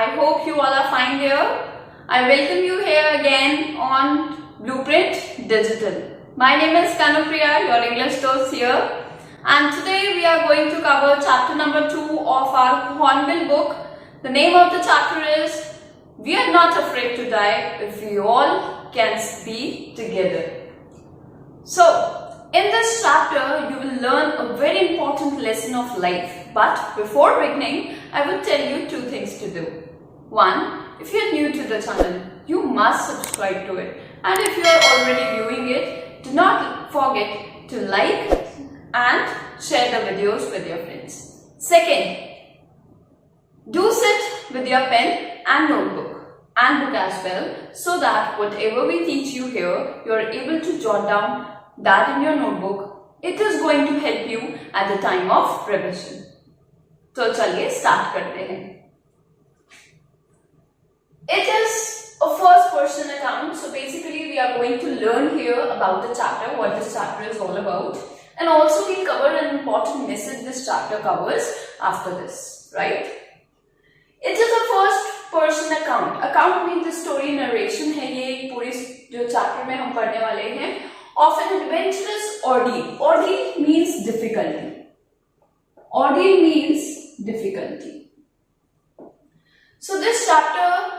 I hope you all are fine here. I welcome you here again on Blueprint Digital. My name is Kanupriya, your English coach here, and today we are going to cover chapter number 2 of our Hornbill book. The name of the chapter is We Are Not Afraid to Die If We All Can Be Together. So, in this chapter, you will learn a very important lesson of life. But before beginning, I will tell you 2 things to do. 1. If you are new to the channel, you must subscribe to it. And if you are already viewing it, do not forget to like and share the videos with your friends. 2nd, do sit with your pen and notebook and book as well, so that whatever we teach you here, you are able to jot down that in your notebook. It is going to help you at the time of revision. तो चलिए start करते हैं. It is a first person account, so basically we are going to learn here about the chapter, what this chapter is all about, and also we'll cover an important message this chapter covers after this, right? It is a first person account. Account means the story narration है. ये पूरी जो chapter में हम पढ़ने वाले हैं. Of an adventurous ordeal. Ordeal means difficulty. Ordeal means difficulty. So this chapter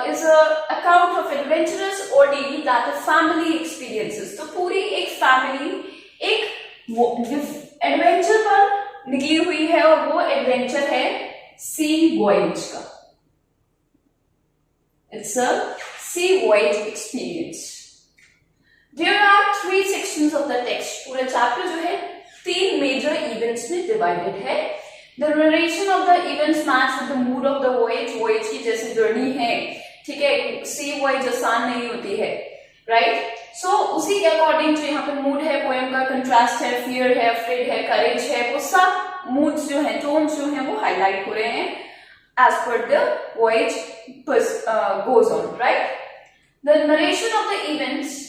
is a account of adventurous ordeal that a family experiences. तो पूरी एक family एक adventure पर निकली हुई है और वो adventure है sea voyage का. It's a sea voyage experience. There are 3 sections of the text. पूरा chapter जो है 3 major events में divided है. The narration of the events match with the mood of the voyage. Voyage की जैसे journey है, ठीक है, sea voyage आसान नहीं होती है, right? So उसी के according जो यहाँ पे mood है, poem का contrast है, fear है, afraid है, courage है, वो सब moods जो हैं, tones जो हैं, वो highlight हो रहे हैं as per the voyage goes on, right? The narration of the events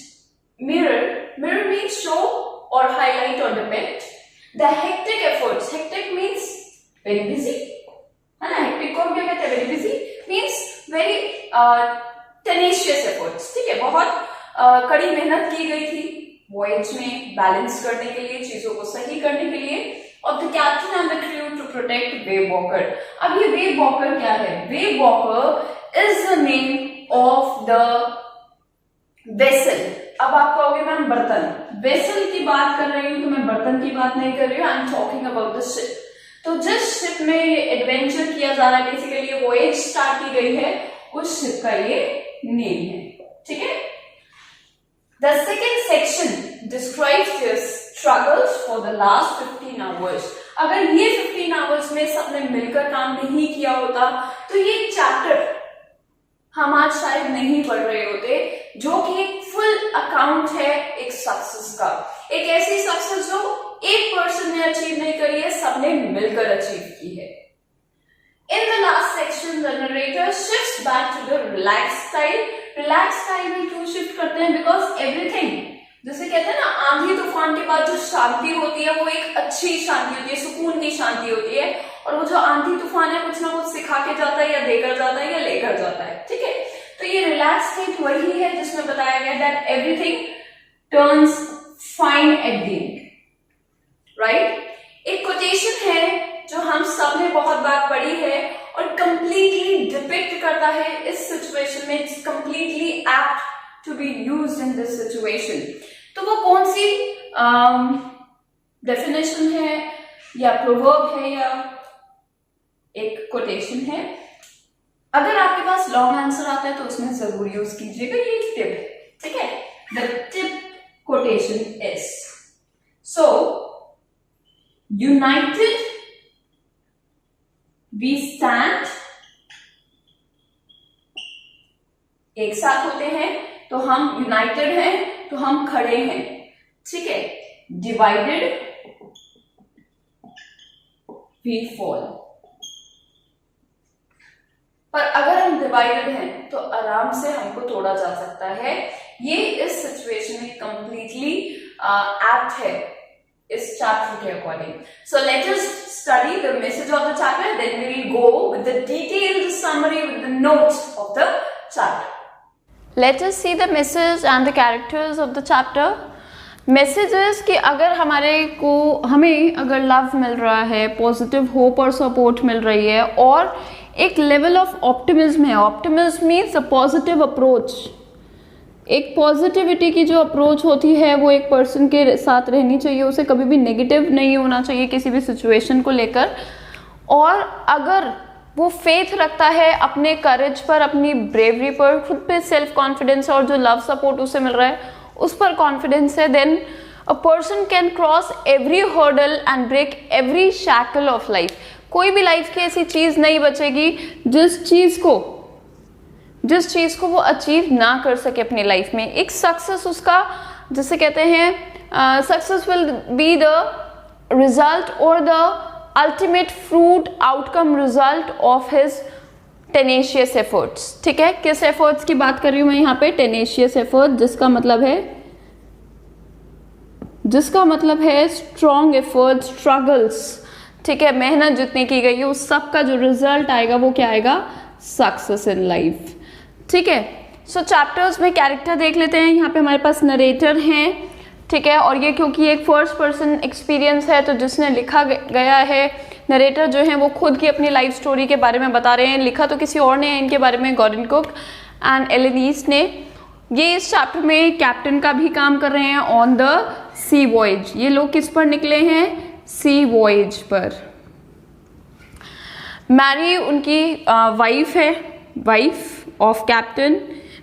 mirror means show or highlight or depict the hectic efforts. Hectic means very busy, है ना? Hectic को हम क्या कहते हैं? Very busy means very tenacious efforts. ठीक है, बहुत कड़ी मेहनत की गई थी voyage में बैलेंस करने के लिए, चीजों को सही करने के लिए. Of the captain and the crew to protect wave walker. अब ये wave walker क्या है? Wave walker is the name of the vessel. अब आप कहोगे मैम बर्तन, वेसल की बात कर रही हूँ तो मैं बर्तन की बात नहीं कर रही हूँ. I am talking about the ship. तो जिस शिप में ये एडवेंचर किया जा रहा है, बेसिकली ये वॉयेज स्टार्ट की गई है, उस शिप का ये नेम है. ठीक है. The second section describes there struggles for the last 15 hours. अगर ये 15 आवर्स में सबने मिलकर काम नहीं किया होता तो ये चैप्टर हम आज शायद नहीं पढ़ रहे होते, जो कि एक फुल अकाउंट है एक सक्सेस का. एक ऐसी सक्सेस जो एक पर्सन ने अचीव नहीं करी है, सबने मिलकर अचीव की है. In the last section the narrator shifts back to the relax style. Relax style में क्यों शिफ्ट करते हैं? बिकॉज एवरीथिंग, जैसे कहते हैं ना, आंधी तूफान के बाद जो शांति होती है वो एक अच्छी शांति होती है, सुकून की शांति होती है. और वो जो आंधी तूफान है कुछ ना कुछ सिखा के जाता है, या देकर जाता है, या लेकर जाता है. ठीक है. तो ये रिलैक्स स्टेट वही है जिसमें बताया गया that everything turns fine at the end, right. एक कोटेशन है जो हम सब ने बहुत बार पढ़ी है और कंप्लीटली डिपिक्ट करता है इस सिचुएशन में. It's completely apt to be used in this situation. तो वो कौन सी डेफिनेशन है, या प्रोवर्ब है, या एक कोटेशन है? अगर आपके पास लॉन्ग आंसर आता है तो उसमें जरूर यूज कीजिएगा. ये एक टिप है, ठीक है. The tip quotation is, so united we stand. एक साथ होते हैं तो हम यूनाइटेड हैं, तो हम खड़े हैं. ठीक है. Divided we fall. पर अगर हम डिवाइडेड हैं तो आराम से हमको तोड़ा जा सकता है. ये इस सिचुएशन में कंप्लीटली एप्ट है. इस चैप्टर के according. So let us study the message of the chapter, then we will go with the detailed summary with the notes of the chapter. Let us see the message and the characters of the chapter. Messages कि अगर हमें अगर love मिल रहा है, positive hope और support मिल रही है, और एक लेवल ऑफ ऑप्टिमिज्म है. Optimism means a positive approach. एक पॉजिटिविटी की जो अप्रोच होती है वो एक पर्सन के साथ रहनी चाहिए. उसे कभी भी नेगेटिव नहीं होना चाहिए किसी भी सिचुएशन को लेकर. और अगर वो फेथ रखता है अपने करेज पर, अपनी ब्रेवरी पर, खुद पे सेल्फ कॉन्फिडेंस और जो लव सपोर्ट उसे मिल रहा है उस पर कॉन्फिडेंस है, then a person can cross every hurdle and break every shackle of life. कोई भी लाइफ की ऐसी चीज नहीं बचेगी जिस चीज को वो अचीव ना कर सके अपनी लाइफ में. एक सक्सेस उसका, जिसे कहते हैं success will be the result और the ultimate fruit outcome result of his tenacious efforts. ठीक है, किस एफर्ट्स की बात कर रही हूं मैं यहाँ पे? टेनेशियस एफर्ट, जिसका मतलब है स्ट्रॉन्ग एफर्ट, स्ट्रगल्स. ठीक है, मेहनत जितनी की गई है उस सब का जो रिजल्ट आएगा वो क्या आएगा? Success in life. ठीक है, सो चैप्टर्स में कैरेक्टर देख लेते हैं. यहाँ पे हमारे पास नरेटर हैं. ठीक है, और ये क्योंकि एक फर्स्ट पर्सन एक्सपीरियंस है तो जिसने लिखा गया है, नरेटर जो है वो खुद की अपनी लाइफ स्टोरी के बारे में बता रहे हैं. लिखा तो किसी और ने है इनके बारे में, Gordon Cook and Alan East ने. ये इस चैप्टर में कैप्टन का भी काम कर रहे हैं ऑन द सी वॉयज. ये लोग किस पर निकले हैं? सी वॉयज पर. मैरी उनकी वाइफ है, wife of captain.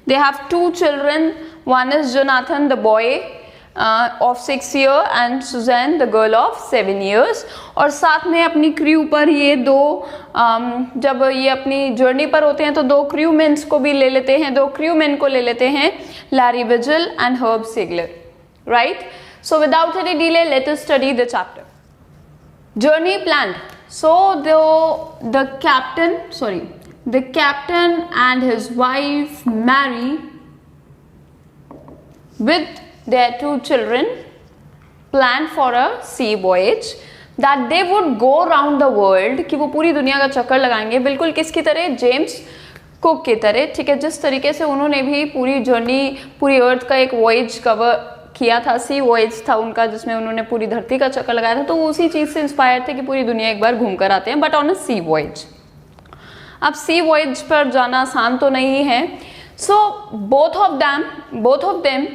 They have 2 children. One is Jonathan the boy of 6 years and Suzanne the girl of 7 years. और साथ में अपनी क्रू पर ये जब ये अपनी जर्नी पर होते हैं तो 2 क्रू मेन्स को भी ले लेते हैं, 2 क्रू मैन को ले लेते हैं, Larry Vigil and Herb Sigler. Right, so without any delay let us study the chapter. Journey planned. So the captain and his wife Mary with their 2 children planned for a sea voyage that they would go around the world. कि वो पूरी दुनिया का चक्कर लगाएंगे, बिल्कुल किसकी तरह? जेम्स कुक की तरह. ठीक है, जिस तरीके से उन्होंने भी पूरी जर्नी, पूरी अर्थ का एक वॉयज कवर किया था, सी वॉयज था उनका, जिसमें उन्होंने पूरी धरती का चक्कर लगाया था. तो वो उसी चीज से इंस्पायर थे कि पूरी दुनिया एक बार घूम कर आते हैं, but on a sea voyage. अब सी वॉयज पर जाना आसान तो नहीं है. So both of them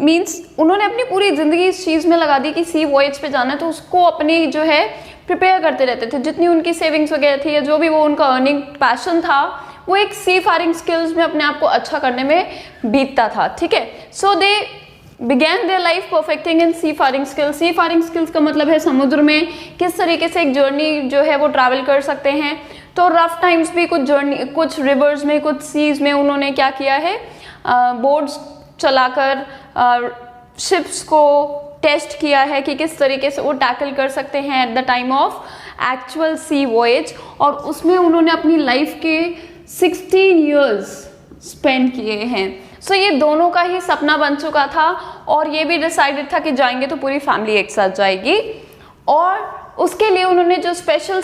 means उन्होंने अपनी पूरी जिंदगी इस चीज में लगा दी कि सी वॉयज पे जाना है, तो उसको अपनी जो है प्रिपेयर करते रहते थे. जितनी उनकी सेविंग्स वगैरह थी या जो भी वो उनका अर्निंग पैशन था वो एक सी फारिंग स्किल्स में अपने आप को अच्छा करने में बीतता था. ठीक है, सो दे began their life perfecting in seafaring skills. seafaring skills का मतलब है समुद्र में किस तरीके से एक जर्नी जो है वो ट्रैवल कर सकते हैं. तो रफ टाइम्स भी कुछ रिवर्स में, कुछ सीज में उन्होंने क्या किया है? बोट्स चलाकर शिप्स को टेस्ट किया है कि किस तरीके से वो टैकल कर सकते हैं at the time of actual sea voyage. और उसमें उन्होंने अपनी लाइफ के 16 years स्पेंड किए हैं. सो ये दोनों का ही सपना बन चुका था और ये भी डिसाइडेड था कि जाएंगे तो पूरी फैमिली एक साथ जाएगी. और उसके लिए उन्होंने जो स्पेशल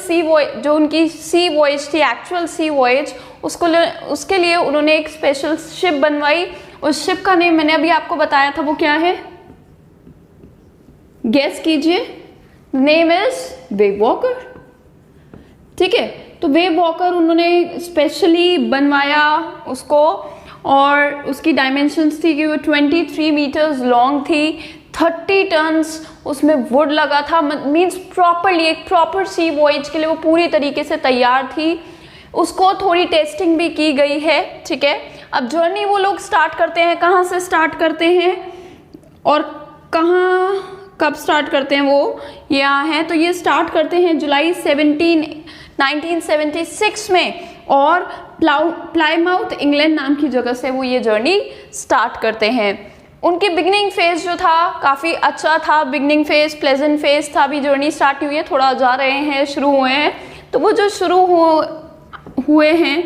जो उनकी सी वॉयज थी, एक्चुअल सी वॉयज, उसके लिए उन्होंने एक स्पेशल शिप बनवाई. उस शिप का नेम मैंने अभी आपको बताया था, वो क्या है? गेस कीजिए. Name is wave walker. ठीक है, तो वेव वॉकर उन्होंने स्पेशली बनवाया उसको, और उसकी डायमेंशंस थी कि वो 23 meters लॉन्ग थी, 30 tons उसमें वुड लगा था. मीन्स प्रॉपरली एक प्रॉपर सी वॉयज के लिए वो पूरी तरीके से तैयार थी. उसको थोड़ी टेस्टिंग भी की गई है. ठीक है, अब जर्नी वो लोग स्टार्ट करते हैं. कहाँ से स्टार्ट करते हैं और कब स्टार्ट करते हैं वो यहाँ है. तो ये स्टार्ट करते हैं जुलाई 1976 में, और प्लाईमाउथ इंग्लैंड नाम की जगह से वो ये जर्नी स्टार्ट करते हैं. उनकी बिगनिंग फेज जो था काफ़ी अच्छा था. बिगनिंग फेज प्लेजेंट फेज था. अभी जर्नी स्टार्ट हुई है, थोड़ा जा रहे हैं, शुरू हुए हैं. तो वो जो शुरू हुए हैं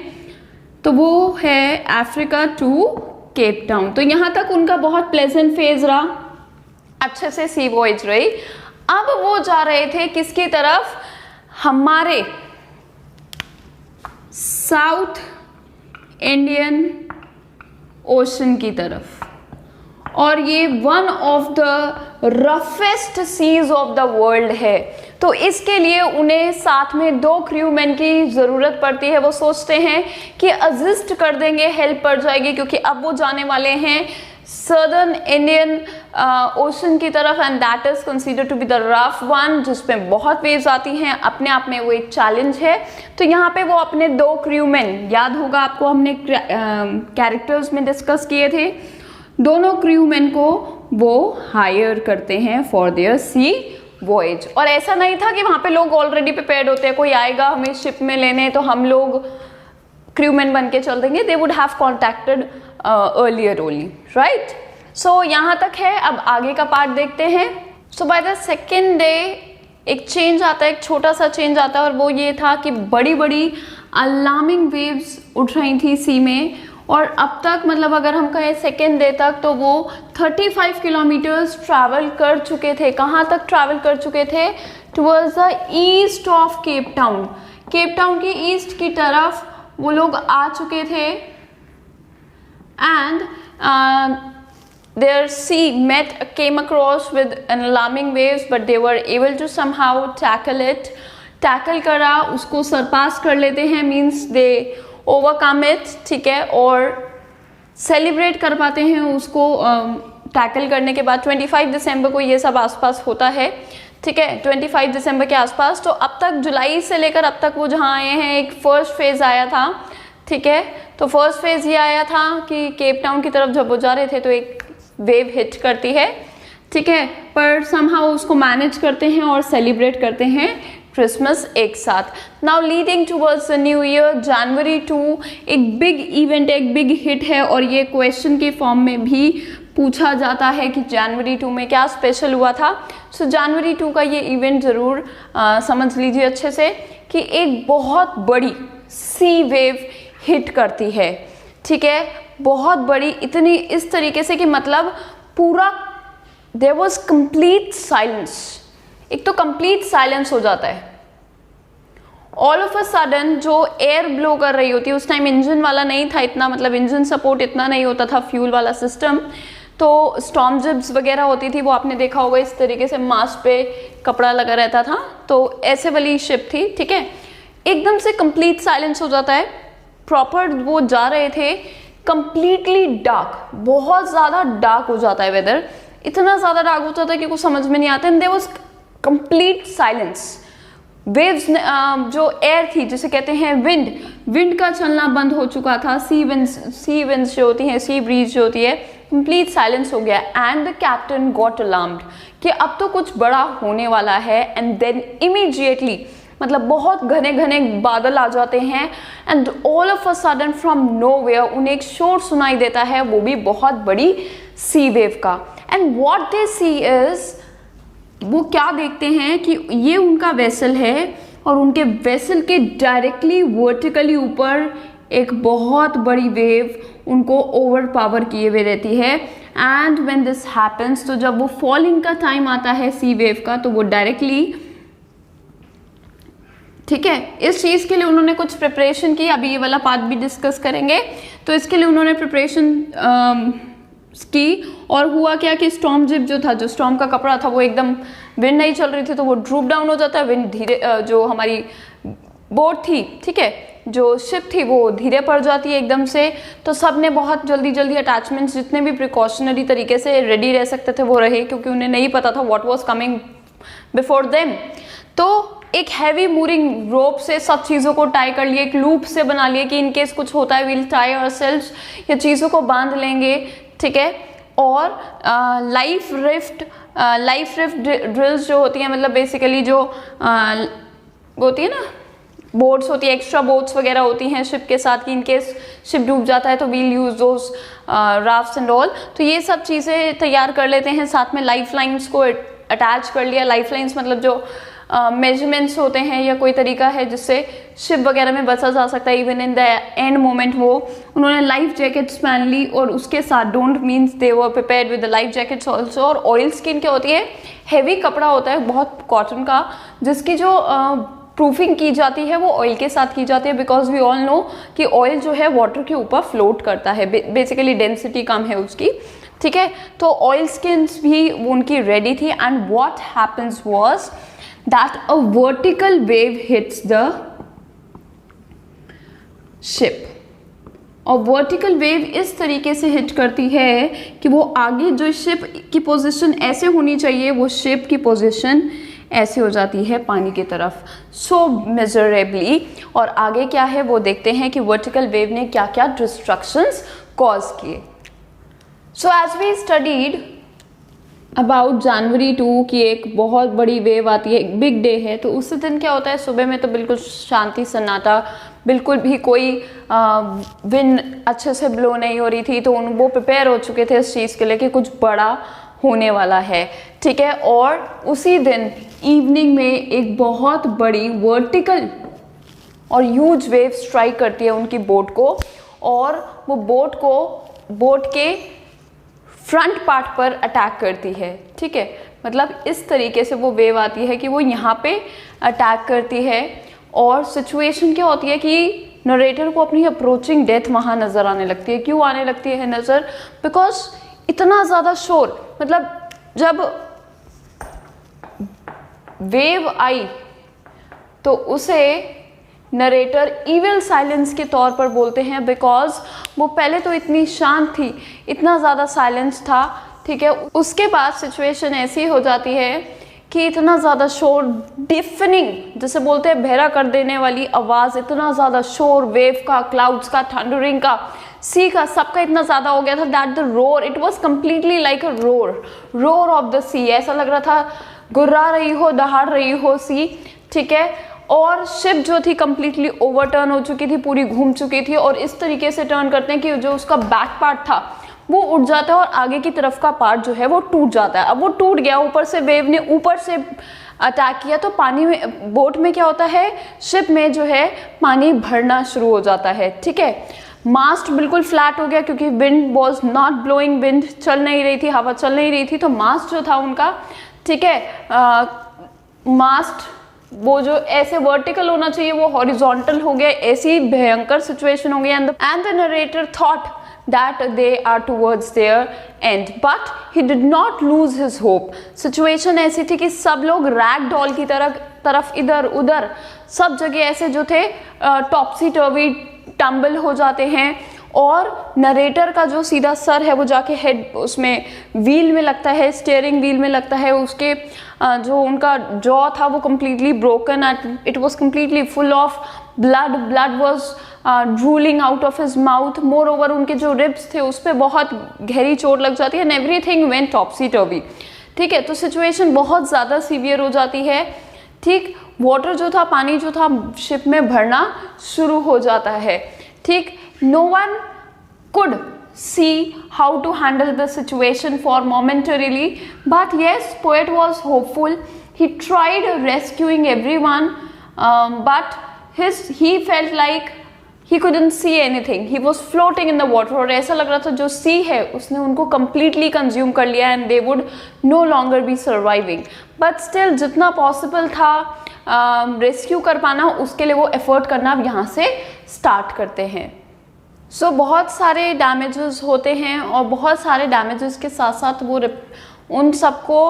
तो वो है अफ्रीका टू केप टाउन. तो यहाँ तक उनका बहुत प्लेजेंट फेज रहा. अच्छे से सी वॉयज रही। अब वो जा रहे थे किसकी तरफ, हमारे साउथ इंडियन ओशन की तरफ, और ये one of the roughest seas of the world है। तो इसके लिए उन्हें साथ में 2 क्रूमैन की ज़रूरत पड़ती है। वो सोचते हैं कि असिस्ट कर देंगे, हेल्प पड़ जाएगी, क्योंकि अब वो जाने वाले हैं सदर्न इंडियन ओशन की तरफ, and that is considered to be the rough one, जिसमें बहुत वेव्स आती हैं। अपने आप में वो एक चैलेंज है। तो यहाँ पे वो अपने 2 क्रूमैन, याद होगा आपको हमने कैरेक्टर्स में डिस्कस किए थे, दोनों क्रूमैन को वो हायर करते हैं फॉर देयर सी वॉयज। और ऐसा नहीं था कि वहाँ पे लोग ऑलरेडी प्रिपेयर्ड होते हैं, कोई आएगा हमें शिप में लेने तो हम लोग क्रूमैन बन के चल देंगे। They would have contacted earlier only, right. So यहाँ तक है। अब आगे का पार्ट देखते हैं। So by the second day एक चेंज आता है, एक छोटा सा चेंज आता है, और वो ये था कि बड़ी बड़ी अलार्मिंग वेव्स उठ रही थी सी में। और अब तक मतलब अगर हम कहें सेकेंड डे तक, तो वो 35 किलोमीटर्स ट्रैवल कर चुके थे। कहाँ तक ट्रैवल कर चुके थे, towards the east of Cape Town. Cape Town के ईस्ट की तरफ वो लोग आ चुके थे। And their sea came across with an alarming waves, but they were able to somehow tackle it. Tackle करा, उसको सरपास कर लेते हैं, मीन्स दे ओवरकम इट, ठीक है, और सेलिब्रेट कर पाते हैं उसको टैकल करने के बाद। 25 दिसंबर को ये सब आसपास होता है, ठीक है, 25 दिसंबर के आसपास। तो अब तक जुलाई से लेकर अब तक वो जहाँ आए हैं, एक फर्स्ट फेज आया था, ठीक है। तो फर्स्ट फेज ये आया था कि केप टाउन की तरफ जब वो जा रहे थे तो एक वेव हिट करती है, ठीक है, पर समहाउ उसको मैनेज करते हैं और सेलिब्रेट करते हैं क्रिसमस एक साथ। Now leading towards the new year, जनवरी 2 एक बिग इवेंट, एक बिग हिट है, और ये क्वेश्चन के फॉर्म में भी पूछा जाता है कि जनवरी 2 में क्या स्पेशल हुआ था। सो जनवरी 2 का ये इवेंट ज़रूर समझ लीजिए अच्छे से कि एक बहुत बड़ी सी वेव हिट करती है, ठीक है, बहुत बड़ी, इतनी इस तरीके से कि मतलब पूरा देयर वाज कंप्लीट साइलेंस। एक तो कंप्लीट साइलेंस हो जाता है, ऑल ऑफ अ सडन जो एयर ब्लो कर रही होती है, उस टाइम इंजन वाला नहीं था इतना, मतलब इंजन सपोर्ट इतना नहीं होता था, फ्यूल वाला सिस्टम, तो स्टॉर्म जिप्स वगैरह होती थी, वो आपने देखा होगा इस तरीके से मास्क पे कपड़ा लगा रहता था, तो ऐसे वाली शिप थी, ठीक है। एकदम से कंप्लीट साइलेंस हो जाता है, प्रॉपर वो जा रहे थे, कंप्लीटली डार्क, बहुत ज़्यादा डार्क हो जाता है वेदर, इतना ज़्यादा डार्क हो जाता है कि कुछ समझ में नहीं आता, and there was complete silence. Waves जो एयर थी जिसे कहते हैं विंड का चलना बंद हो चुका था, सी विंड्स जो होती हैं, सी ब्रीज जो होती है, कंप्लीट साइलेंस हो गया। And the captain got alarmed कि अब तो कुछ बड़ा होने वाला है। एंड देन इमीडिएटली मतलब बहुत घने घने बादल आ जाते हैं, and all of a sudden from nowhere उन्हें एक शोर सुनाई देता है, वो भी बहुत बड़ी सी वेव का। And what they see is, वो क्या देखते हैं कि ये उनका वेसल है, और उनके वेसल के डायरेक्टली वर्टिकली ऊपर एक बहुत बड़ी वेव उनको ओवर पावर किए हुए रहती है। एंड व्हेन दिस हैपेंस, तो जब वो फॉलिंग का टाइम आता है सी वेव का, तो वो डायरेक्टली, ठीक है, इस चीज़ के लिए उन्होंने कुछ प्रिपरेशन की, अभी ये वाला पार्ट भी डिस्कस करेंगे। तो इसके लिए उन्होंने प्रिपरेशन की, और हुआ क्या कि स्टॉर्म जिप जो था, जो स्टॉर्म का कपड़ा था, वो एकदम, विंड नहीं चल रही थी तो वो ड्रूप डाउन हो जाता है, विंड धीरे, जो हमारी बोट थी, ठीक है, जो शिप थी वो धीरे पड़ जाती है एकदम से। तो सब ने बहुत जल्दी जल्दी अटैचमेंट्स, जितने भी प्रिकॉशनरी तरीके से रेडी रह सकते थे वो रहे, क्योंकि उन्हें नहीं पता था what was coming before them. तो एक हैवी मूरिंग रोप से सब चीज़ों को टाई कर लिए, एक लूप से बना लिए कि इनकेस कुछ होता है विल टाई आवरसेल्व्स, या चीज़ों को बांध लेंगे, ठीक है। और लाइफ रिफ्ट ड्रिल्स जो होती हैं, मतलब बेसिकली जो होती है ना, बोट्स होती है, एक्स्ट्रा बोट्स वगैरह होती हैं शिप के साथ, कि इनकेस शिप डूब जाता है तो we'll use those rafts and all. तो ये सब चीज़ें तैयार कर लेते हैं, साथ में लाइफ लाइन्स को अटैच कर लिया। लाइफ लाइन्स मतलब जो मेजरमेंट्स होते हैं या कोई तरीका है जिससे शिप वगैरह में बचा जा सकता है even in the end moment. वो उन्होंने लाइफ जैकेट्स पहन ली और उसके साथ don't means they were prepared with the life jackets also. और ऑयल स्किन क्या होती है, हैवी कपड़ा होता है बहुत कॉटन का, जिसकी जो प्रूफिंग की जाती है वो ऑयल के साथ की जाती है, बिकॉज वी ऑल नो कि ऑयल जो है वाटर के ऊपर फ्लोट करता है, बेसिकली डेंसिटी कम है उसकी, ठीक है। तो ऑयल स्किन्स भी उनकी रेडी थी and what happens was that a vertical wave hits the ship. और वर्टिकल वेव इस तरीके से हिट करती है कि वो आगे जो शिप की पोजीशन ऐसे होनी चाहिए, वो शिप की पोजीशन ऐसे हो जाती है पानी की तरफ, सो मिजरेबली। और आगे क्या है वो देखते हैं कि वर्टिकल वेव ने क्या क्या डिस्ट्रक्शंस कॉज किए। So as we studied about January 2 की एक बहुत बड़ी वेव आती है, एक बिग डे है, तो उस दिन क्या होता है, सुबह में तो बिल्कुल शांति सन्नाटा, बिल्कुल भी कोई विंड अच्छे से ब्लो नहीं हो रही थी, तो वो प्रिपेयर हो चुके थे इस चीज़ के लिए कि कुछ बड़ा होने वाला है, ठीक है। और उसी दिन इवनिंग में एक बहुत बड़ी वर्टिकल और ह्यूज वेव स्ट्राइक करती है उनकी बोट को, और वो बोट के फ्रंट पार्ट पर अटैक करती है, ठीक है। मतलब इस तरीके से वो वेव आती है कि वो यहाँ पे अटैक करती है। और सिचुएशन क्या होती है कि नरेटर को अपनी अप्रोचिंग डेथ वहाँ नज़र आने लगती है। क्यों आने लगती है नज़र? बिकॉज इतना ज़्यादा शोर, मतलब जब वेव आई तो उसे नरेटर इविल साइलेंस के तौर पर बोलते हैं, बिकॉज वो पहले तो इतनी शांत थी, इतना ज़्यादा साइलेंस था, ठीक है। उसके बाद सिचुएशन ऐसी हो जाती है कि इतना ज़्यादा शोर, डिफनिंग जिसे बोलते हैं बहरा कर देने वाली आवाज़, इतना ज़्यादा शोर वेव का, क्लाउड्स का, थंडरिंग का, सी का, सबका इतना ज़्यादा हो गया था that the roar, it was completely like a roar of the sea. ऐसा लग रहा था गुर्रा रही हो, दहाड़ रही हो सी, ठीक है। और शिप जो थी कम्प्लीटली ओवरटर्न हो चुकी थी, पूरी घूम चुकी थी, और इस तरीके से टर्न करते हैं कि जो उसका बैक पार्ट था वो उठ जाता है और आगे की तरफ का पार्ट जो है वो टूट जाता है। अब वो टूट गया, ऊपर से वेव ने ऊपर से अटैक किया, तो पानी में, बोट में क्या होता है, शिप में जो है पानी भरना शुरू हो जाता है, ठीक है। मास्ट बिल्कुल फ्लैट हो गया क्योंकि wind was not blowing, wind चल नहीं रही थी, हवा चल नहीं रही थी, तो मास्ट जो था उनका, ठीक है, मास्ट वो जो ऐसे वर्टिकल होना चाहिए वो हॉरिजॉन्टल हो गया। ऐसी भयंकर सिचुएशन हो गई and the narrator thought that they are towards their end, but he did not lose his hope. Situation ऐसी थी कि सब लोग रैग डॉल की तरफ इधर उधर सब जगह ऐसे जो थे टॉपसी टर्वी टम्बल हो जाते हैं, और नरेटर का जो सीधा सर है वो जाके हेड उसमें व्हील में लगता है, स्टीयरिंग व्हील में लगता है। उसके जो उनका जॉ था वो completely broken and it was completely full of blood was drooling out of his mouth. More over उनके जो रिब्स थे उस पर बहुत गहरी चोट लग जाती है एंड एवरीथिंग वेंट टॉपसी टर्वी, ठीक है। तो सिचुएशन बहुत ज़्यादा सीवियर हो जाती है, ठीक। वाटर जो था, पानी जो था शिप में भरना शुरू हो जाता है, ठीक। No one could see how to handle the situation for momentarily, but yes, poet was hopeful. He tried rescuing everyone, but he felt like he couldn't see anything. He was floating in the water, और ऐसा लग रहा था जो सी है उसने उनको completely consume कर लिया and they would no longer be surviving. But still जितना possible था रेस्क्यू कर पाना, उसके लिए वो एफर्ट करना अब यहाँ से स्टार्ट करते हैं। सो बहुत सारे डैमेजेस होते हैं और बहुत सारे डैमेजेस के साथ साथ वो उन सबको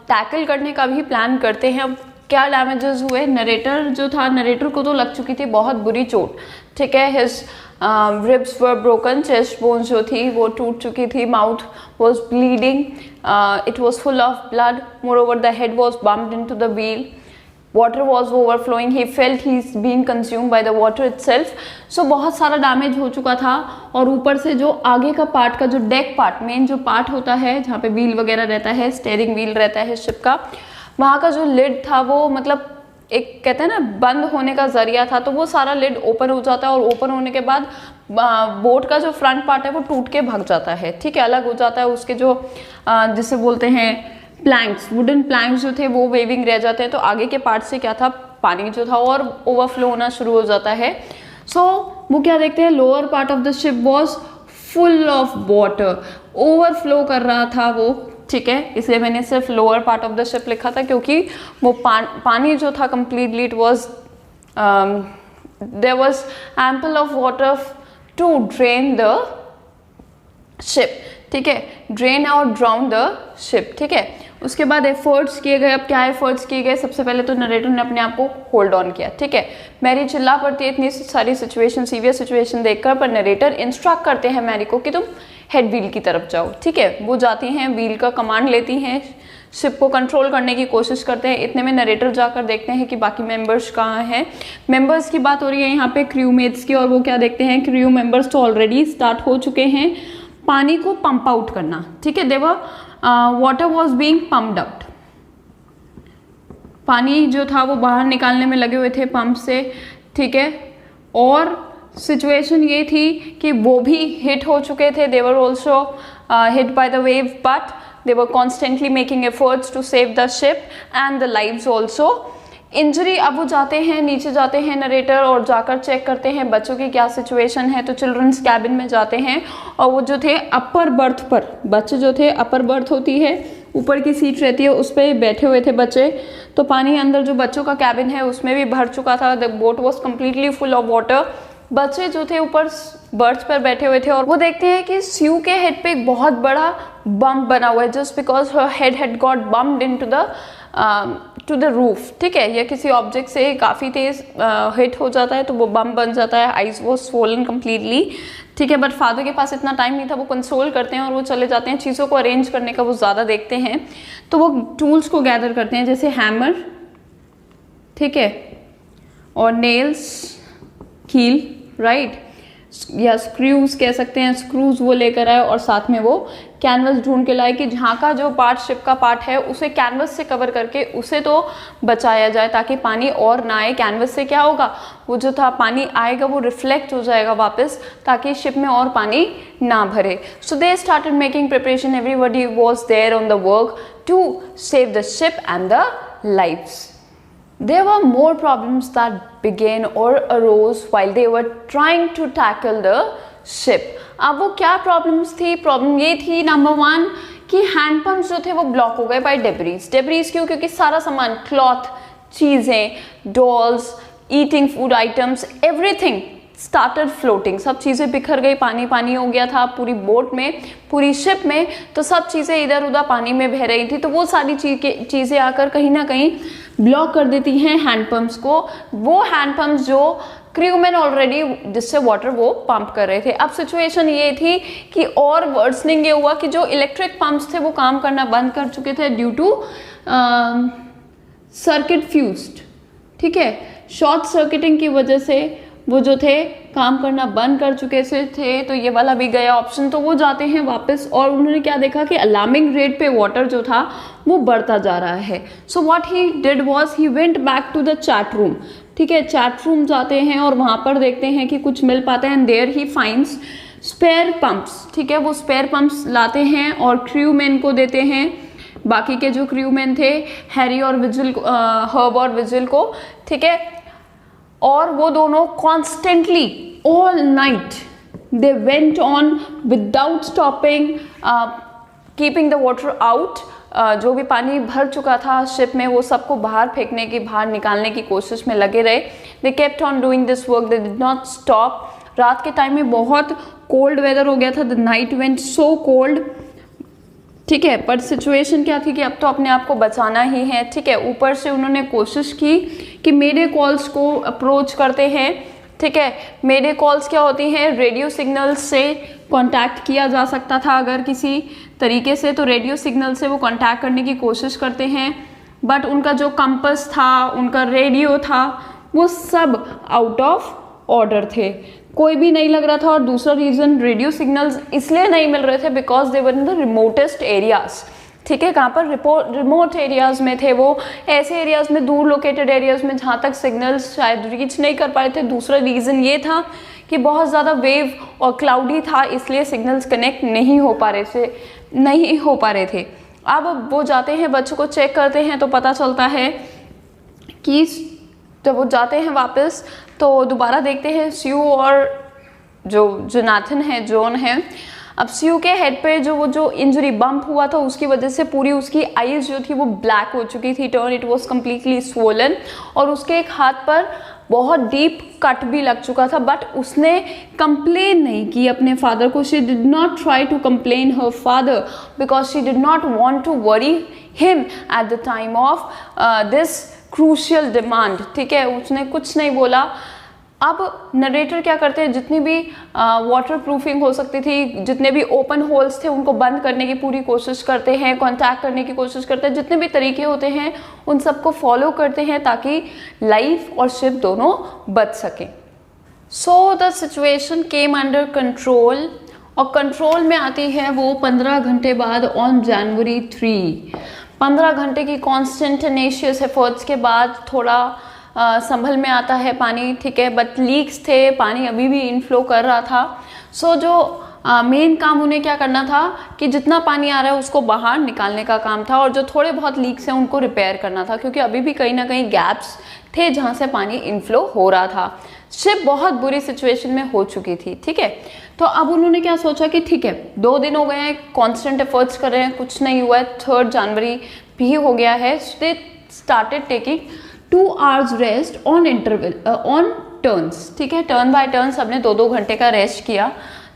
टैकल करने का भी प्लान करते हैं। अब क्या डैमेजेस हुए, नरेटर जो था, नरेटर को तो लग चुकी थी बहुत बुरी चोट, ठीक है। हिज रिब्स वर ब्रोकन, चेस्ट बोन्स जो थी वो टूट चुकी थी, mouth was bleeding, it was full of blood, more over the head was bumped into the wheel, water was overflowing, he felt he's being consumed by the water itself. So बहुत सारा damage हो चुका था, और ऊपर से जो आगे का पार्ट का जो डेक पार्ट, मेन जो पार्ट होता है जहाँ पे व्हील वगैरह रहता है, स्टीयरिंग व्हील रहता है शिप का, वहाँ का जो लिड था वो मतलब एक कहते हैं ना बंद होने का जरिया था, तो वो सारा लिड ओपन हो जाता है, और ओपन होने के बाद बोट का जो फ्रंट पार्ट है वो टूट के भाग जाता है, ठीक है, अलग हो जाता है। उसके जो जिसे बोलते हैं प्लैंक्स, वुडन प्लैंक्स जो थे वो वेविंग रह जाते हैं, तो आगे के पार्ट से क्या था, पानी जो था और ओवरफ्लो होना शुरू हो जाता है। सो वो क्या देखते हैं, lower part of the ship was full of water, overflow कर रहा था वो, ठीक है, इसलिए मैंने सिर्फ lower part of the ship लिखा था, क्योंकि वो पानी जो था completely it was there was ample of water to drain the ship, ठीक है, ड्रेन और ड्राउन द शिप, ठीक है। उसके बाद एफर्ट्स किए गए। अब क्या एफर्ट्स किए गए, सबसे पहले तो नरेटर ने अपने आप को होल्ड ऑन किया, ठीक है। मैरी चिल्ला पड़ती है इतनी सारी सिचुएशन, सीवियर सिचुएशन देखकर, पर नरेटर इंस्ट्रक्ट करते हैं मैरी को कि तुम हेड व्हील की तरफ जाओ, ठीक है। वो जाती हैं, व्हील का कमांड लेती हैं, शिप को कंट्रोल करने की कोशिश करते हैं। इतने में नरेटर जाकर देखते हैं कि बाकी मेंबर्स कहाँ हैं। मेंबर्स की बात हो रही है यहाँ पे क्रू मेट्स की, और वो क्या देखते हैं, क्रू मेंबर्स तो ऑलरेडी स्टार्ट हो चुके हैं पानी को पंप आउट करना, ठीक है। Their water was being pumped out, पानी जो था वो बाहर निकालने में लगे हुए थे पंप से, ठीक है। और सिचुएशन ये थी कि वो भी हिट हो चुके थे, they were also hit by the wave, but they were constantly making efforts to save the ship and the lives also. Injury, अब वो जाते हैं, नीचे जाते हैं नरेटर और जाकर चेक करते हैं बच्चों की क्या सिचुएशन है। तो चिल्ड्रंस कैबिन में जाते हैं और वो जो थे अपर बर्थ पर, बच्चे जो थे, अपर बर्थ होती है, ऊपर की सीट रहती है, उस पर बैठे हुए थे बच्चे। तो पानी अंदर जो बच्चों का कैबिन है उसमें भी भर चुका था, the boat was completely full of water. बच्चे जो थे ऊपर बर्थ पर बैठे हुए थे और वो देखते हैं कि स्यू के हेड पे एक बहुत बड़ा बम्प बना हुआ है, just because her head had got bumped into the two the roof, ठीक है। या किसी ऑब्जेक्ट से काफ़ी तेज हिट हो जाता है तो वो बम बन जाता है। आइज वो स्वोलन कम्प्लीटली, ठीक है। बट फादर के पास इतना टाइम नहीं था, वो कंसोल करते हैं और वो चले जाते हैं, चीज़ों को अरेंज करने का वो ज़्यादा देखते हैं। तो वो टूल्स को गैदर करते हैं, जैसे हैमर, ठीक है, और नेल्स, कील, राइट, या स्क्रूज कह सकते हैं, स्क्रूज वो लेकर आए और साथ में वो कैनवस ढूंढ के लाए कि जहाँ का जो पार्ट शिप का पार्ट है उसे कैनवस से कवर करके उसे तो बचाया जाए ताकि पानी और ना आए। कैनवस से क्या होगा, वो जो था पानी आएगा वो रिफ्लेक्ट हो जाएगा वापस, ताकि शिप में और पानी ना भरे। So they started making preparation, everybody was there on the work to save the ship and the lives. There were more problems that began or arose while they were trying to tackle the ship. अब वो क्या problems थी, problem ये थी number 1 कि हैंडपम्प्स जो थे वो ब्लॉक हो गए बाय डेब्रीज। डेब्रीज क्यों, क्योंकि सारा सामान, क्लॉथ, चीज़ें, dolls, eating food items, everything started floating, सब चीज़ें बिखर गई, पानी पानी हो गया था पूरी बोट में, पूरी शिप में। तो सब चीज़ें इधर उधर पानी में बह रही थी, तो वो सारी चीज़ें आकर कहीं ना कहीं ब्लॉक कर देती हैं हैंडपम्प्स को। वो हैंडपम्प्स जो क्रूमैन ऑलरेडी जिससे वाटर वो पंप कर रहे थे। अब सिचुएशन ये थी कि और वर्सनिंग ये हुआ कि जो इलेक्ट्रिक पंप्स थे वो काम करना बंद कर चुके थे ड्यू टू सर्किट फ्यूज्ड, ठीक है। शॉर्ट सर्किटिंग की वजह से वो जो थे काम करना बंद कर चुके थे। तो ये वाला भी गया ऑप्शन। तो वो जाते हैं वापस और उन्होंने क्या देखा कि अलार्मिंग रेट पे वाटर जो था वो बढ़ता जा रहा है। So what he did was he went back to the chat room, ठीक है। चैट रूम जाते हैं और वहाँ पर देखते हैं कि कुछ मिल पाता है, and there he finds spare pumps, ठीक है। वो स्पेयर पंप्स लाते हैं और क्रू मैन को देते हैं, बाकी के जो क्रू मैन थे, हैरी और विजिल, हर्ब और विजिल को, ठीक है। और वो दोनों constantly all night they went on without stopping keeping the water out. जो भी पानी भर चुका था शिप में वो सबको बाहर फेंकने की, बाहर निकालने की कोशिश में लगे रहे। They kept on doing this work, they did not stop. रात के टाइम में बहुत कोल्ड वेदर हो गया था, the night went so cold, ठीक है। पर सिचुएशन क्या थी कि अब तो अपने आप को बचाना ही है, ठीक है। ऊपर से उन्होंने कोशिश की कि मेडे कॉल्स को अप्रोच करते हैं, ठीक है। मेडे कॉल्स क्या होती हैं, रेडियो सिग्नल्स से कांटेक्ट किया जा सकता था अगर किसी तरीके से, तो रेडियो सिग्नल से वो कांटेक्ट करने की कोशिश करते हैं। बट उनका जो कंपास था, उनका रेडियो था, वो सब आउट ऑफ ऑर्डर थे, कोई भी नहीं लग रहा था। और दूसरा रीज़न, रेडियो सिग्नल्स इसलिए नहीं मिल रहे थे because they were in the remotest areas, ठीक है। कहाँ पर, रिमोट एरियाज में थे वो, ऐसे एरियाज में, दूर लोकेटेड एरियाज में जहाँ तक सिग्नल्स शायद रीच नहीं कर पाए थे। दूसरा रीज़न ये था कि बहुत ज़्यादा वेव और क्लाउडी था, इसलिए सिग्नल्स कनेक्ट नहीं हो पा रहे थे। अब वो जाते हैं, बच्चों को चेक करते हैं, तो पता चलता है कि जब वो जाते हैं वापस तो दोबारा देखते हैं स्यू और जो जोनाथन है, जॉन है। अब स्यू के हेड पे जो इंजरी बम्प हुआ था उसकी वजह से पूरी उसकी आईज जो थी वो ब्लैक हो चुकी थी, turn it was completely swollen, और उसके एक हाथ पर बहुत डीप कट भी लग चुका था। बट उसने कंप्लेन नहीं की अपने फादर को। She did not try to complain her father because she did not want to worry him at the time of this crucial demand. ठीक है, उसने कुछ नहीं बोला। अब नरेटर क्या करते हैं, जितनी भी वाटर प्रूफिंग हो सकती थी, जितने भी ओपन होल्स थे उनको बंद करने की पूरी कोशिश करते हैं, कांटेक्ट करने की कोशिश करते हैं, जितने भी तरीके होते हैं उन सबको फॉलो करते हैं ताकि लाइफ और शिप दोनों बच सके। So the situation came under control, और कंट्रोल में आती है वो 15 घंटे बाद ऑन जनवरी 3। 15 घंटे की कॉन्स्टेंट टेनेशियस एफर्ट्स के बाद थोड़ा संभल में आता है पानी। ठीक है, बट लीक्स थे, पानी अभी भी इनफ्लो कर रहा था। सो जो मेन काम उन्हें क्या करना था कि जितना पानी आ रहा है उसको बाहर निकालने का काम था, और जो थोड़े बहुत लीक्स हैं उनको रिपेयर करना था, क्योंकि अभी भी कहीं ना कहीं गैप्स थे जहाँ से पानी इनफ्लो हो रहा था। शिप बहुत बुरी सिचुएशन में हो चुकी थी। ठीक है, तो अब उन्होंने क्या सोचा कि ठीक है, 2 दिन हो गए हैं, कॉन्स्टेंट एफर्ट्स कर रहे हैं, कुछ नहीं हुआ है, 3 जनवरी भी हो गया है। They started taking 2 hours rest on interval on turns. ठीक है, टर्न बाय टर्न सबने 2-2 घंटे का रेस्ट किया।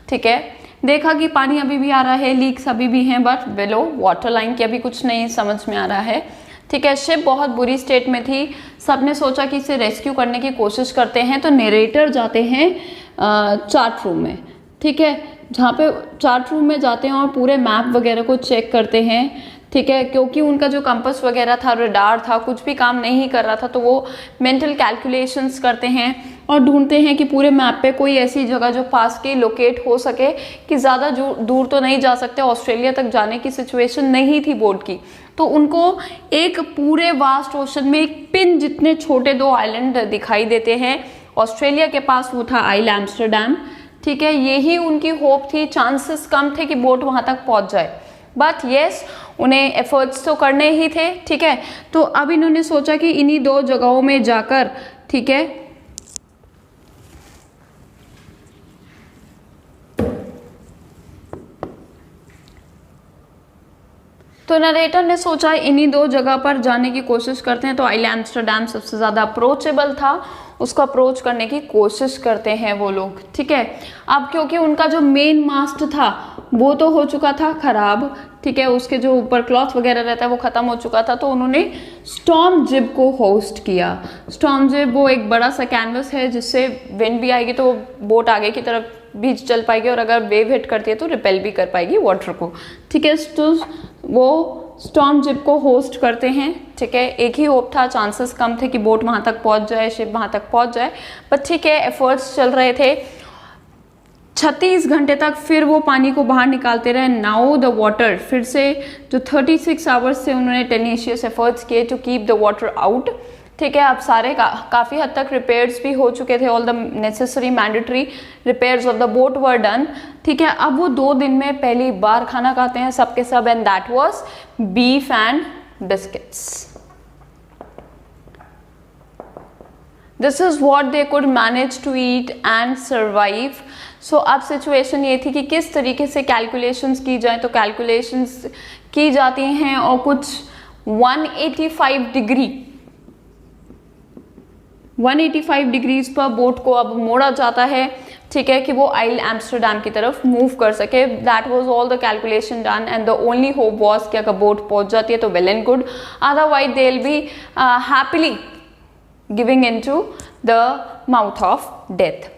ठीक है, देखा कि पानी अभी भी आ रहा है, लीक्स अभी भी हैं, बट बिलो वाटर लाइन के अभी कुछ नहीं समझ में आ रहा है। ठीक है, शिप बहुत बुरी स्टेट में थी। सबने सोचा कि इसे रेस्क्यू करने की कोशिश करते हैं, तो नरेटर जाते हैं चार्ट रूम में। ठीक है, जहाँ पे चार्ट रूम में जाते हैं और पूरे मैप वगैरह को चेक करते हैं। ठीक है, क्योंकि उनका जो कंपास वगैरह था, रडार था, कुछ भी काम नहीं कर रहा था, तो वो मेंटल कैलकुलेशंस करते हैं और ढूंढते हैं कि पूरे मैप पे कोई ऐसी जगह जो पास की लोकेट हो सके, कि ज़्यादा दूर तो नहीं जा सकते, ऑस्ट्रेलिया तक जाने की सिचुएशन नहीं थी बोट की। तो उनको एक पूरे वास्ट ओशन में एक पिन जितने छोटे 2 आइलैंड दिखाई देते हैं। ऑस्ट्रेलिया के पास वो था आइल एम्स्टरडैम। ठीक है, यही उनकी होप थी, चांसेस कम थे कि बोट वहाँ तक पहुँच जाए, बट येस उन्हें एफर्ट्स तो करने ही थे। ठीक है, तो अब इन्होंने सोचा कि इन्हीं 2 जगहों में जाकर, ठीक है, तो नरेटर ने सोचा इन्हीं 2 जगह पर जाने की कोशिश करते हैं। तो आइल एम्स्टरडैम सबसे ज़्यादा अप्रोचेबल था, उसको अप्रोच करने की कोशिश करते हैं वो लोग। ठीक है, अब क्योंकि उनका जो मेन मास्ट था वो तो हो चुका था खराब। ठीक है, उसके जो ऊपर क्लॉथ वगैरह रहता है वो ख़त्म हो चुका था, तो उन्होंने स्टॉर्म जिब को होस्ट किया। स्टॉर्म जिब वो एक बड़ा सा कैनवस है जिससे विंड भी आएगी तो बोट आगे की तरफ भी चल पाएगी, और अगर वेव हिट करती है तो रिपेल भी कर पाएगी वाटर को। ठीक है, तो वो स्टॉर्म जिब को होस्ट करते हैं। ठीक है, एक ही होप था, चांसेस कम थे कि बोट वहाँ तक पहुँच जाए, शिप वहाँ तक पहुँच जाए, बट ठीक है, एफर्ट्स चल रहे थे। 36 घंटे तक फिर वो पानी को बाहर निकालते रहे। नाउ द वाटर, फिर से जो 36 आवर्स से उन्होंने टेनेशियस एफर्ट्स किए to keep the water out. ठीक है, अब सारे काफ़ी हद तक रिपेयर्स भी हो चुके थे, all the necessary mandatory repairs of the boat were done. ठीक है, अब वो 2 दिन में पहली बार खाना खाते हैं सबके सब, and that was beef and biscuits. This is what they could manage to eat and survive. So अब सिचुएशन ये थी कि किस तरीके से कैलकुलेशंस की जाए, तो कैलकुलेशंस की जाती हैं और कुछ 185 डिग्रीज पर बोट को अब मोड़ा जाता है। ठीक है, कि वो आइल एम्स्टरडैम की तरफ मूव कर सके। That was all the calculation done, and the only hope was कि अगर बोट पहुंच जाती है तो well and good, otherwise they will be happily giving into the mouth of death.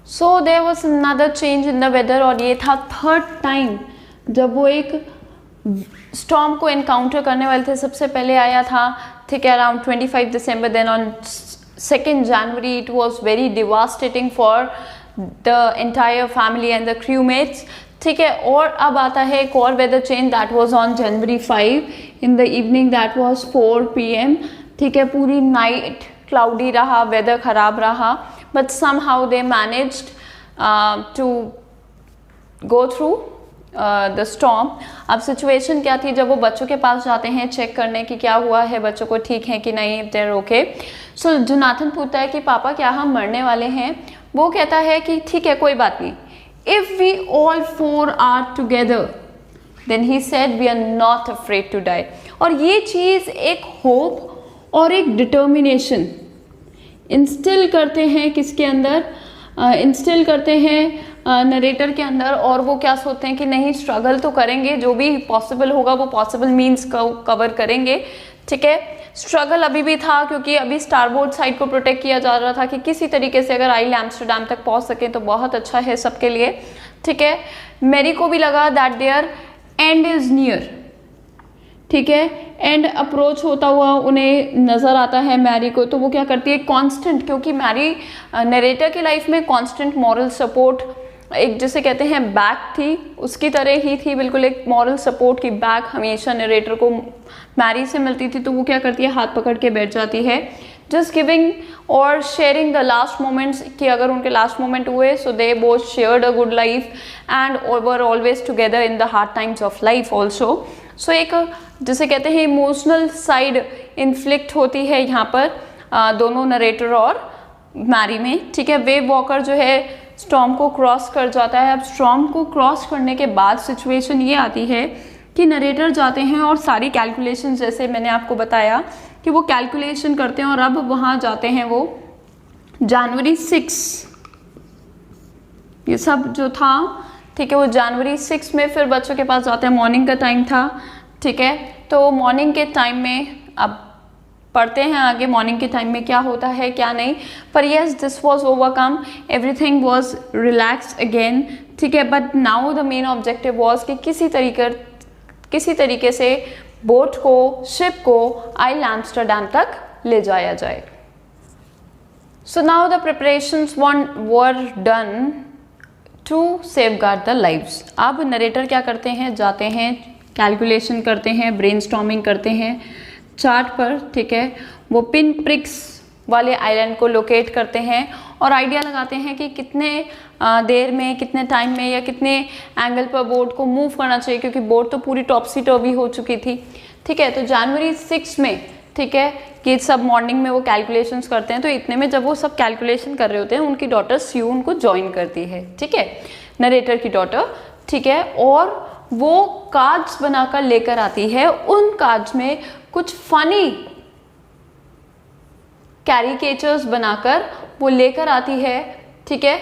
So there was another change in the weather, और ये था 3rd time जब वो एक स्टॉर्म को एनकाउंटर करने वाले थे। सबसे पहले आया था, ठीक है, around 25 December, then on 2nd January it was very devastating for the entire family and the crewmates. ठीक है, और अब आता है एक और weather change, that was on January 5 in the evening, that was 4 PM। ठीक है, पूरी नाइट क्लाउडी रहा, वेदर खराब रहा, but somehow they managed to go through the storm. अब सिचुएशन क्या थी, जब वो बच्चों के पास जाते हैं चेक करने की क्या हुआ है, बच्चों को ठीक है कि नहीं, देयर ओके। सो जोनाथन पूछता है कि पापा क्या हम मरने वाले हैं? वो कहता है कि ठीक है कोई बात नहीं, if we all four are together then he said we are not afraid to die. और ये चीज़ एक होप और एक डिटर्मिनेशन इंस्टिल करते हैं किसके अंदर, इंस्टिल करते हैं नरेटर के अंदर। और वो क्या सोचते हैं कि नहीं, स्ट्रगल तो करेंगे, जो भी पॉसिबल होगा वो पॉसिबल मीन्स कवर करेंगे, ठीक है। स्ट्रगल अभी भी था क्योंकि अभी स्टारबोर्ड साइड को प्रोटेक्ट किया जा रहा था कि किसी तरीके से अगर आइल एम्स्टरडैम तक पहुंच सके तो बहुत अच्छा है सबके लिए, ठीक है। मैरी को भी लगा that there end is near, ठीक है, एंड अप्रोच होता हुआ उन्हें नज़र आता है मैरी को। तो वो क्या करती है, कांस्टेंट, क्योंकि मैरी नरेटर की लाइफ में कांस्टेंट मॉरल सपोर्ट, एक जिसे कहते हैं बैक थी, उसकी तरह ही थी, बिल्कुल एक मॉरल सपोर्ट की बैक हमेशा नरेटर को मैरी से मिलती थी। तो वो क्या करती है, हाथ पकड़ के बैठ जाती है, जस्ट गिविंग और शेयरिंग द लास्ट मोमेंट्स, कि अगर उनके लास्ट मोमेंट हुए so they both shared a good life and were always together in the hard times of life also. So एक जिसे कहते हैं इमोशनल साइड इन्फ्लिक्ट होती है यहाँ पर दोनों नरेटर और मैरी में, ठीक है। वेव वॉकर जो है स्टॉर्म को क्रॉस कर जाता है। अब स्टॉर्म को क्रॉस करने के बाद सिचुएशन ये आती है कि नरेटर जाते हैं और सारी कैलकुलेशन, जैसे मैंने आपको बताया कि वो कैलकुलेशन करते हैं, और अब वहाँ जाते हैं वो जनवरी 6, ये सब जो था, ठीक है, वो जनवरी 6 में फिर बच्चों के पास जाते हैं। मॉर्निंग का टाइम था, ठीक है। तो मॉर्निंग के टाइम में अब पढ़ते हैं आगे मॉर्निंग के टाइम में क्या होता है क्या नहीं, पर yes this was overcome, everything was relax again, ठीक है। But now the main objective was कि किसी तरीके से बोट को, शिप को आइल एम्स्टरडैम तक ले जाया जाए। So now the preparations were done to safeguard the lives. अब नरेटर क्या करते हैं, जाते हैं, कैलकुलेशन करते हैं, ब्रेनस्टॉर्मिंग करते हैं चार्ट पर, ठीक है। वो पिन प्रिक्स वाले आइलैंड को लोकेट करते हैं और आइडिया लगाते हैं कि कितने देर में, कितने टाइम में या कितने एंगल पर बोट को मूव करना चाहिए, क्योंकि बोट तो पूरी टॉपसी टर्वी हो चुकी थी, ठीक है। तो जनवरी 6 में, ठीक है, कि सब मॉर्निंग में वो कैलकुलेशंस करते हैं। तो इतने में जब वो सब कैलकुलेशन कर रहे होते हैं, उनकी डॉटर स्यू उनको ज्वाइन करती है, ठीक है, नरेटर की डॉटर, ठीक है। और वो कार्ड्स बनाकर लेकर आती है। उन कार्ड्स में कुछ फनी कैरिकेचर्स बनाकर वो लेकर आती है, ठीक है।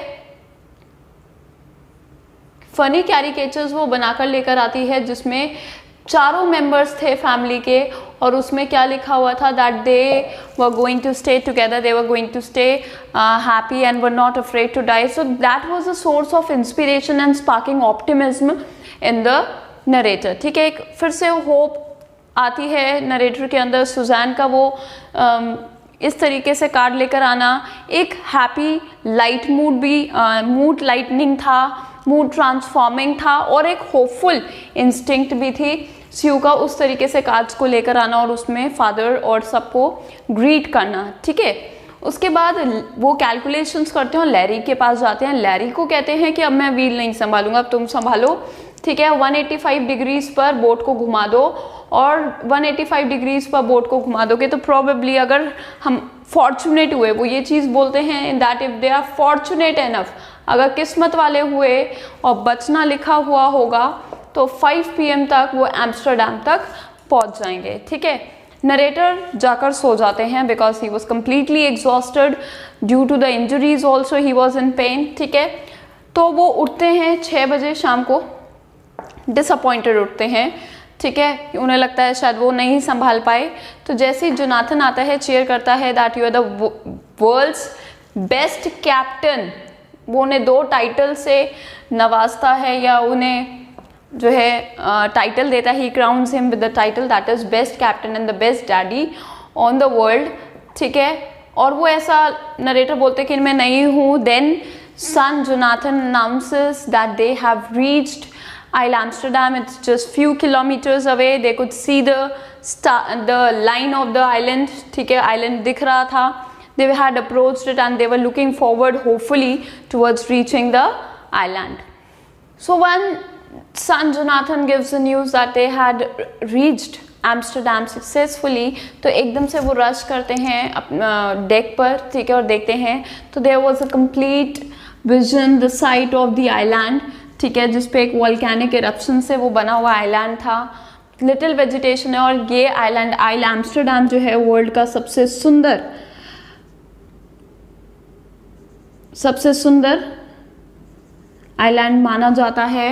फनी कैरिकेचर्स वो बनाकर लेकर आती है जिसमें चारों मेंबर्स थे फैमिली के, और उसमें क्या लिखा हुआ था, that they were going to stay together, they were going to stay happy and were not afraid to die. So that was a source of inspiration and sparking optimism in the narrator, ठीक है। एक फिर से hope आती है narrator के अंदर। Suzanne का वो इस तरीके से कार्ड लेकर आना एक हैप्पी लाइट मूड भी, मूड लाइटनिंग था, मूड ट्रांसफॉर्मिंग था, और एक होपफुल इंस्टिंक्ट भी थी स्यू का उस तरीके से कार्ड्स को लेकर आना और उसमें फादर और सबको ग्रीट करना, ठीक है। उसके बाद वो कैलकुलेशंस करते हैं और लैरी के पास जाते हैं। लैरी को कहते हैं कि अब मैं व्हील नहीं संभालूंगा, अब तुम संभालो, ठीक है। 185 डिग्रीज पर बोट को घुमा दो, और 185 डिग्रीज पर बोट को घुमा दोगे तो प्रोबेबली अगर हम फॉर्चुनेट हुए, वो ये चीज़ बोलते हैं that if they are fortunate enough, अगर किस्मत वाले हुए और बचना लिखा हुआ होगा तो 5 PM तक वो एम्स्टरडैम तक पहुंच जाएंगे, ठीक है। नरेटर जाकर सो जाते हैं because he was completely exhausted due to the injuries also, he was in pain, ठीक है। तो वो उठते हैं 6 बजे शाम को, डिसअपॉइंटेड उठते हैं, ठीक है। उन्हें लगता है शायद वो नहीं संभाल पाए। तो जैसे ही जोनाथन आता है, चीयर करता है that you are the world's best captain, वो उन्हें 2 टाइटल से नवाजता है, या उन्हें जो है टाइटल देता है, he crowns him with the title that is best captain and the best daddy on the world, ठीक है। और वो ऐसा नरेटर बोलते कि मैं नहीं हूँ। Then son Jonathan announces that they have reached Isle Amsterdam. It's just few kilometers away. They could see the line of the island, ठीक है, island दिख रहा था. They had approached it and they were looking forward hopefully towards reaching the island. So when son Jonathan gives the news that they had reached Amsterdam successfully, तो एकदम से वो rush करते हैं अपना डेक पर, ठीक है, और देखते हैं तो there was a complete vision the sight of the island, ठीक है, जिसपे एक वॉल्केनिक इरप्शन से वो बना हुआ आइलैंड था, लिटिल वेजिटेशन है, और ये आइलैंड आइल एम्स्टरडैम जो है वर्ल्ड का सबसे सुंदर आइलैंड माना जाता है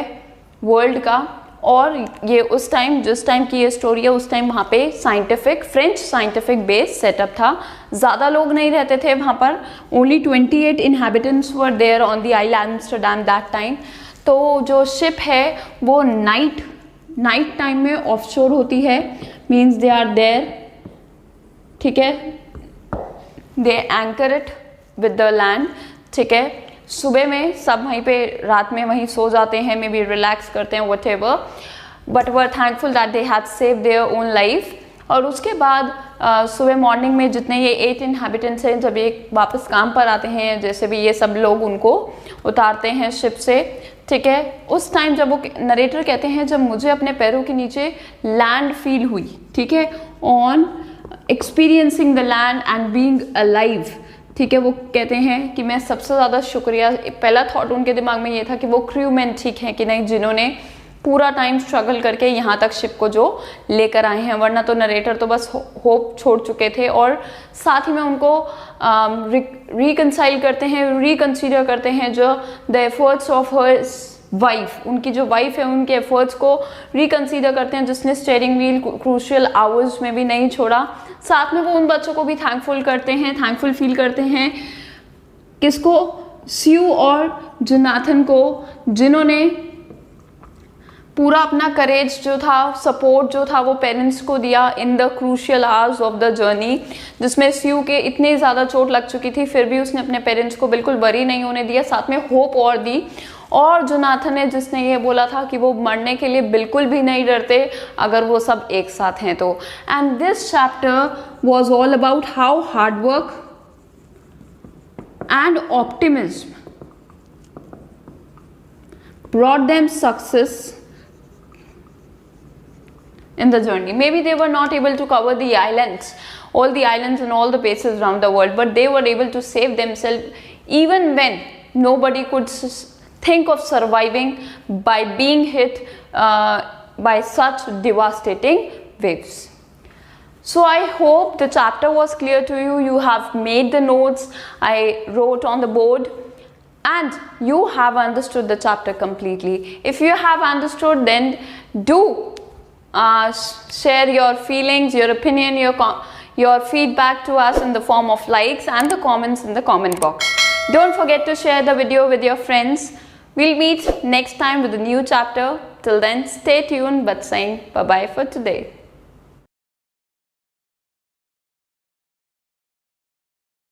वर्ल्ड का। और ये उस टाइम, जिस टाइम की ये स्टोरी है, उस टाइम वहाँ पे फ्रेंच साइंटिफिक बेस सेटअप था, ज़्यादा लोग नहीं रहते थे वहाँ पर, only 28 inhabitants were there on the island Amsterdam that time. तो जो शिप है वो नाइट टाइम में ऑफशोर होती है, मीन्स दे आर देयर, ठीक है, they anchor it with the land, ठीक है, सुबह में सब वहीं पे, रात में वहीं सो जाते हैं, मे बी रिलैक्स करते हैं, whatever, but were thankful that they had save their own life. और उसके बाद सुबह मॉर्निंग में जितने ये 8 इनहेबिटेंट्स हैं, जब ये वापस काम पर आते हैं, जैसे भी ये सब लोग उनको उतारते हैं शिप से, ठीक है, उस टाइम जब वो नरेटर कहते हैं जब मुझे अपने पैरों के नीचे लैंड फील हुई, ठीक है, on experiencing the land and being alive, ठीक है, वो कहते हैं कि मैं सबसे ज़्यादा शुक्रिया, पहला थॉट उनके दिमाग में ये था कि वो क्रूमैन ठीक हैं कि नहीं, जिन्होंने पूरा टाइम स्ट्रगल करके यहाँ तक शिप को जो लेकर आए हैं, वरना तो नरेटर तो बस होप छोड़ चुके थे। और साथ ही में उनको रिकंसाइल करते हैं, रिकंसीडर करते हैं जो the efforts of her wife, उनकी जो वाइफ है उनके एफर्ट्स को रिकंसीडर करते हैं, जिसने स्टीयरिंग व्हील क्रूशियल आवर्स में भी नहीं छोड़ा। साथ में वो उन बच्चों को भी थैंकफुल फील करते हैं, किसको, स्यू और जोनाथन को, जिन्होंने पूरा अपना करेज जो था, सपोर्ट जो था वो पेरेंट्स को दिया in the crucial hours of the journey, जिसमें स्यू के इतनी ज़्यादा चोट लग चुकी थी, फिर भी उसने अपने पेरेंट्स को बिल्कुल वरी नहीं होने दिया, साथ में होप और दी। और जोनाथन है जिसने ये बोला था कि वो मरने के लिए बिल्कुल भी नहीं डरते अगर वो सब एक साथ हैं तो। And this chapter was all about how hard work and optimism brought them success in the journey. Maybe they were not able to cover the islands, all the islands and all the places around the world, but they were able to save themselves even when nobody could think of surviving by being hit by such devastating waves. So I hope the chapter was clear to you. You have made the notes I wrote on the board, and you have understood the chapter completely. If you have understood, then do share your feelings, your opinion, your feedback to us in the form of likes and the comments in the comment box. Don't forget to share the video with your friends. We'll meet next time with a new chapter. Till then, stay tuned, but saying bye-bye for today.